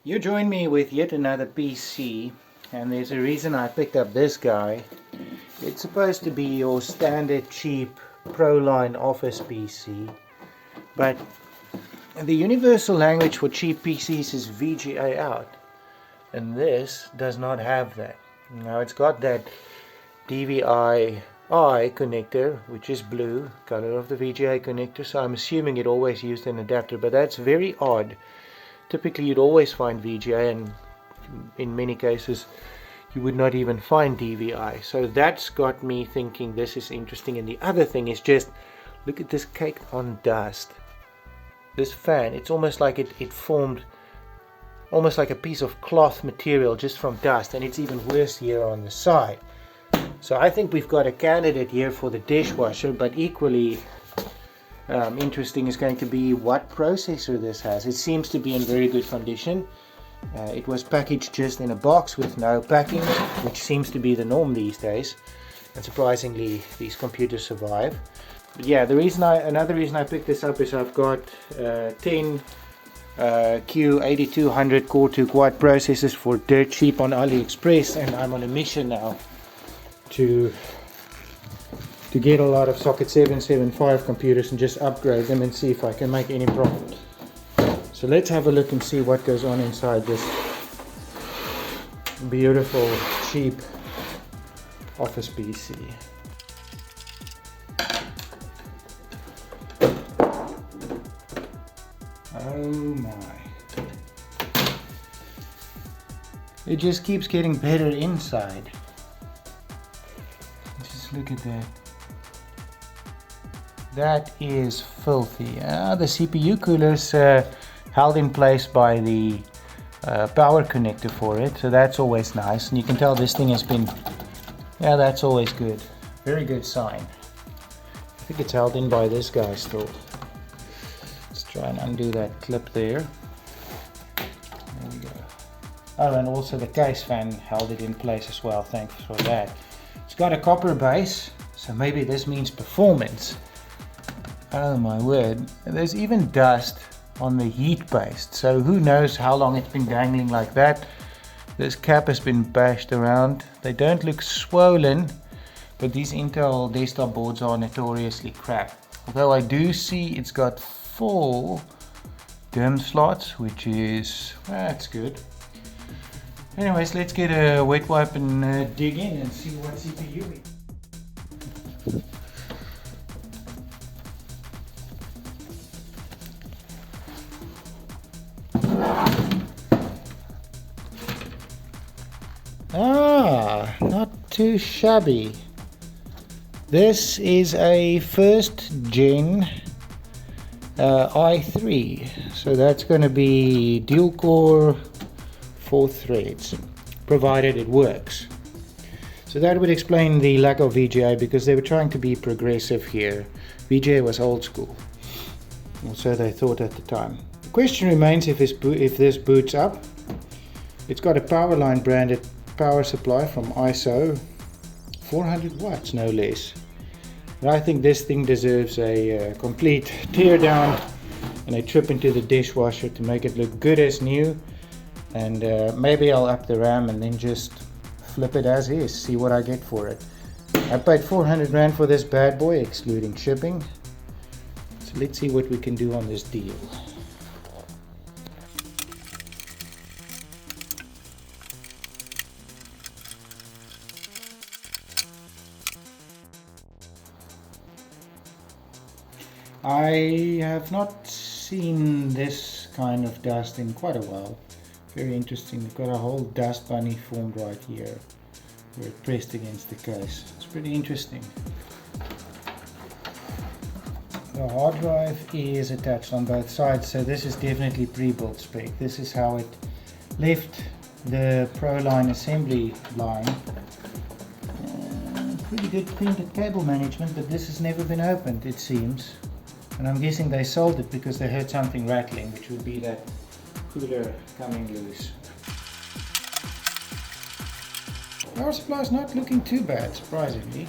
You join me with yet another PC, and there's a reason I picked up this guy. It's supposed to be your standard cheap Proline office PC, but the universal language for cheap PCs is VGA out, and this does not have that. Now it's got that DVI-I connector, which is blue, color of the VGA connector, so I'm assuming it always used an adapter, but that's very odd. Typically you'd always find VGA, and in many cases you would not even find DVI. So that's got me thinking this is interesting. And the other thing is just look at this cake on dust. This fan, it's almost like it formed almost like a piece of cloth material just from dust, and it's even worse here on the side. So I think we've got a candidate here for the dishwasher, but equally interesting is going to be what processor this has. It seems to be in very good condition. It was packaged just in a box with no packing, which seems to be the norm these days, and surprisingly these computers survive. But yeah, another reason I picked this up is I've got 10 Q8200 Core 2 Quad processors for dirt cheap on AliExpress, and I'm on a mission now to get a lot of socket 775 computers and just upgrade them and see if I can make any profit. So let's have a look and see what goes on inside this beautiful cheap office PC. Oh my. It just keeps getting better inside. Just look at that. That is filthy. The CPU cooler's held in place by the power connector for it, so that's always nice. And you can tell this thing has been, yeah, that's always good. Very good sign. I think it's held in by this guy still. Let's try and undo that clip there. There we go. Oh, and also the case fan held it in place as well. Thanks for that. It's got a copper base, so maybe this means performance. Oh my word, there's even dust on the heat paste, so who knows how long it's been dangling like that. This cap has been bashed around. They don't look swollen, but these Intel desktop boards are notoriously crap. Although I do see it's got 4 DIMM slots, which is, that's good. Anyways, let's get a wet wipe and dig in and see what CPU we. Not too shabby. This is a first gen i3, so that's going to be dual core 4 threads, provided it works. So that would explain the lack of VGA, because they were trying to be progressive here. VGA was old school, or so they thought at the time. The question remains if this boots up. It's got a Proline branded power supply from ISO, 400 watts no less. But I think this thing deserves a complete teardown and a trip into the dishwasher to make it look good as new. And maybe I'll up the RAM and then just flip it as is, see what I get for it. I paid 400 Rand for this bad boy, excluding shipping. So let's see what we can do on this deal. I have not seen this kind of dust in quite a while. Very interesting. We've got a whole dust bunny formed right here where it pressed against the case. It's pretty interesting. The hard drive is attached on both sides, so this is definitely pre-built spec. This is how it left the Proline assembly line. Pretty good printed cable management, but this has never been opened, it seems. And I'm guessing they sold it because they heard something rattling, which would be that cooler coming loose. Power supply is not looking too bad, surprisingly.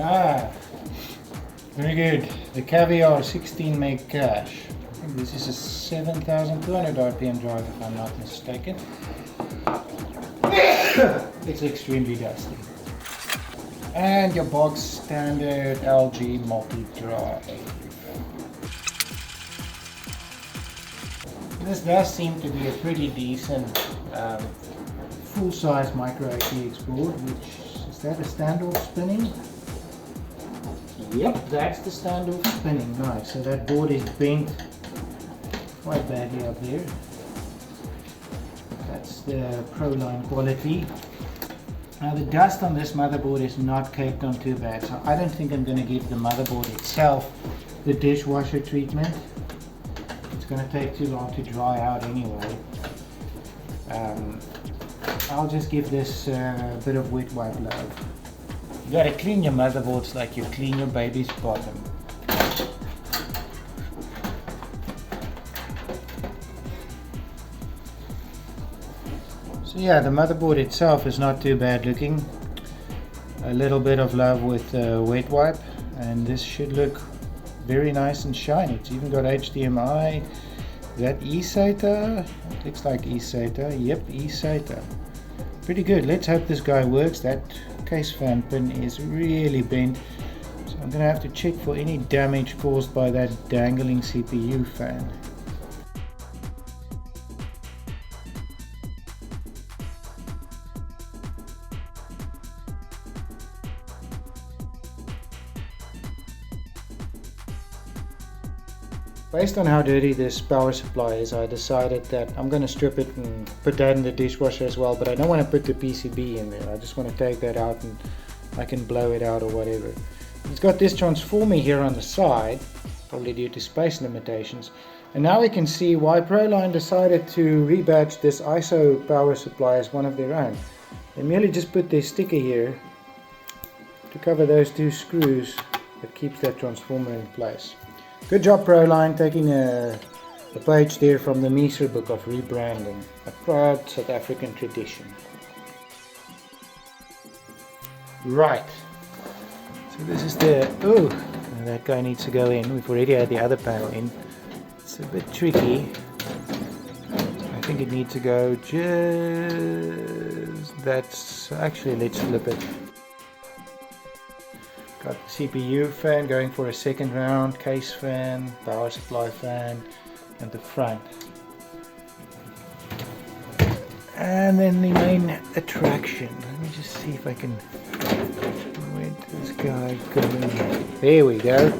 Ah, very good. The Caviar 16 meg cache. I think this is a 7,200 RPM drive if I'm not mistaken. It's extremely dusty. And your box standard LG multi-drive. This does seem to be a pretty decent full-size micro ATX board, which is that a standoff spinning? Yep, that's the standoff spinning. Nice. So that board is bent quite badly up there. That's the Proline quality. Now the dust on this motherboard is not caked on too bad, so I don't think I'm going to give the motherboard itself the dishwasher treatment. It's going to take too long to dry out anyway. I'll just give this a bit of wet wipe love. You gotta clean your motherboards like you clean your baby's bottom. So yeah, the motherboard itself is not too bad looking. A little bit of love with wet wipe, and this should look very nice and shiny. It's even got HDMI. Is that eSATA? It looks like eSATA. Yep, eSATA. Pretty good. Let's hope this guy works. That case fan pin is really bent, so I'm gonna have to check for any damage caused by that dangling CPU fan. Based on how dirty this power supply is, I decided that I'm going to strip it and put that in the dishwasher as well, but I don't want to put the PCB in there. I just want to take that out and I can blow it out or whatever. It's got this transformer here on the side, probably due to space limitations. And now we can see why Proline decided to rebadge this ISO power supply as one of their own. They merely just put their sticker here to cover those two screws that keeps that transformer in place. Good job Proline, taking a page there from the Miser book of rebranding, a proud South African tradition. Right, so this is the, oh, that guy needs to go in. We've already had the other panel in. It's a bit tricky. I think it needs to go just, that's, actually let's flip it. Got the CPU fan going for a second round, case fan, power supply fan, and the front. And then the main attraction. Let me just see if I can, where'd this guy go in? There we go.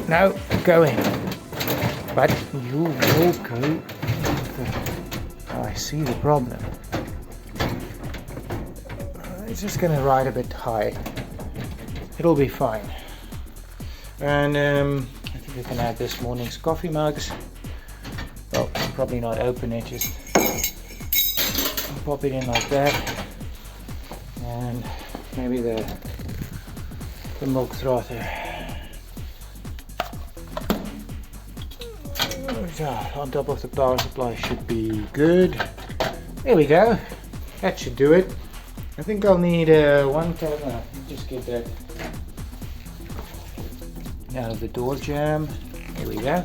No, go in. But you will go. Oh, I see the problem. It's just going to ride a bit high. It'll be fine. And I think we can add this morning's coffee mugs. Well, probably not open it, just pop it in like that. And maybe the milk frother. On top of the power supply should be good. There we go. That should do it. I think I'll need one tab. Just get that out of the door jamb. There we go.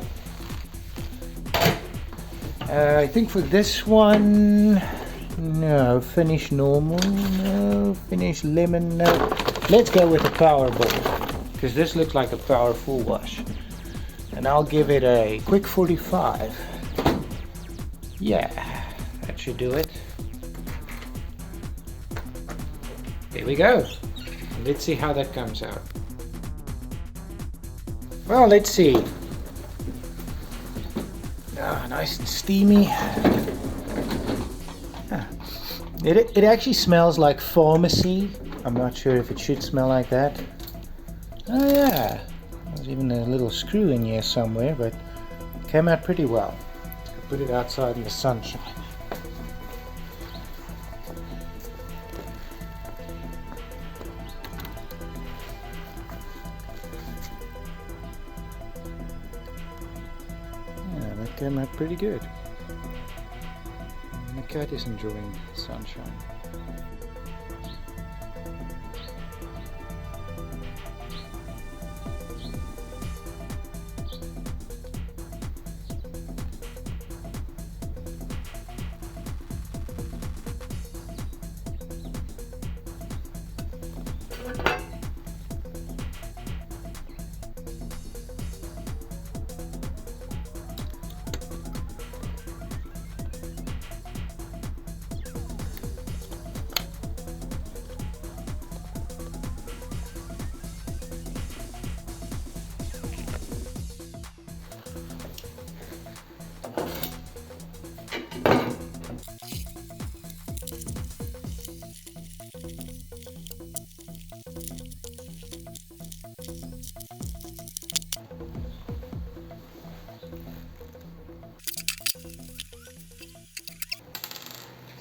I think for this one, no, finish normal, no, finish lemon, no. Let's go with a power ball, because this looks like a power full wash. And I'll give it a quick 45. Yeah, that should do it. There we go. Let's see how that comes out. Well, let's see. Nice and steamy. It actually smells like pharmacy. I'm not sure if it should smell like that. Oh yeah, there's even a little screw in here somewhere, but it came out pretty well. Put it outside in the sunshine. Came out pretty good. And the cat is enjoying the sunshine.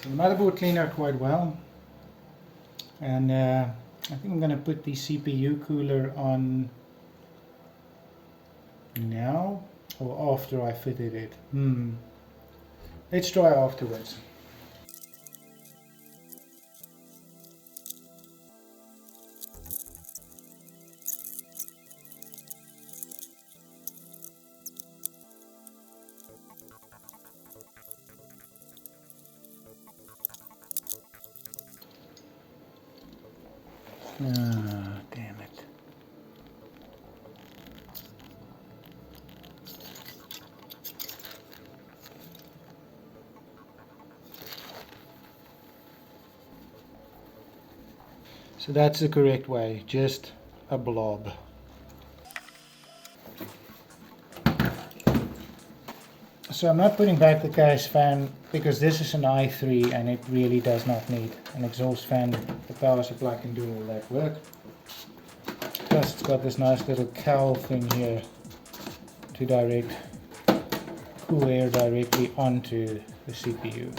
The motherboard cleaned out quite well, and I think I'm going to put the CPU cooler on now or after I fitted it. Let's try afterwards. Ah, damn it. So that's the correct way, just a blob. So I'm not putting back the case fan because this is an i3 and it really does not need an exhaust fan. The power supply can do all that work. Plus it's got this nice little cowl thing here to direct cool air directly onto the CPU.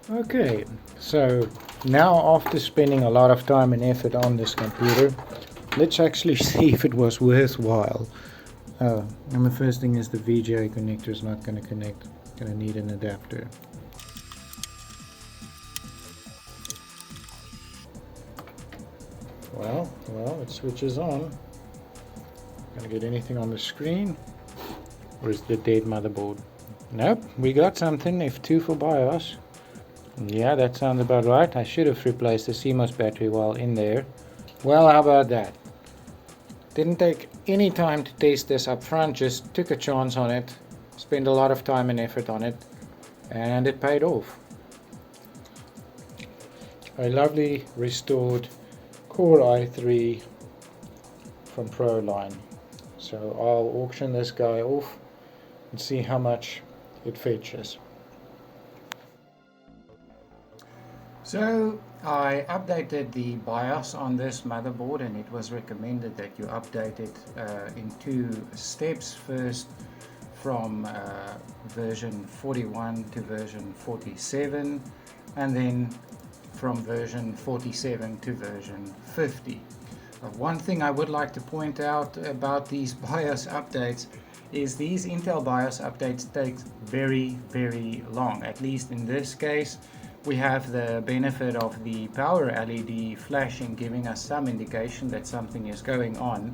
Okay, so now after spending a lot of time and effort on this computer, let's actually see if it was worthwhile. Oh, and the first thing is the VGA connector is not going to connect. Going to need an adapter. Well, it switches on. Gonna get anything on the screen? Or is the dead motherboard? Nope, we got something. F2 for BIOS. Yeah, that sounds about right. I should have replaced the CMOS battery while in there. Well, how about that? Didn't take any time to test this up front, just took a chance on it, spent a lot of time and effort on it, and it paid off. A lovely restored Core i3 from Proline. So I'll auction this guy off and see how much it fetches. So I updated the BIOS on this motherboard, and it was recommended that you update it in 2 steps. First from version 41 to version 47, and then from version 47 to version 50. One thing I would like to point out about these BIOS updates is these Intel BIOS updates take very, very long. At least in this case, we have the benefit of the power LED flashing, giving us some indication that something is going on.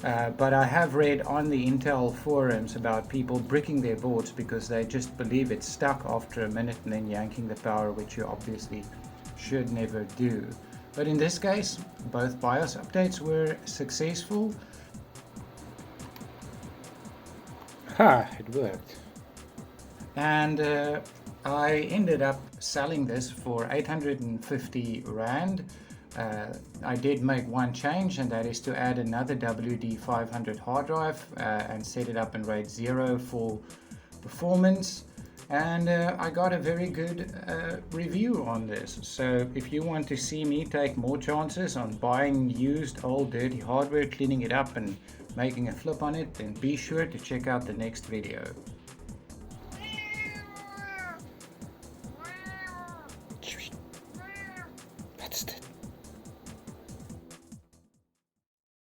But I have read on the Intel forums about people bricking their boards because they just believe it's stuck after a minute and then yanking the power, which you obviously should never do. But in this case, both BIOS updates were successful. It worked. And I ended up selling this for 850 Rand. I did make one change, and that is to add another WD500 hard drive and set it up in RAID 0 for performance. And I got a very good review on this. So if you want to see me take more chances on buying used old dirty hardware, cleaning it up and making a flip on it, then be sure to check out the next video.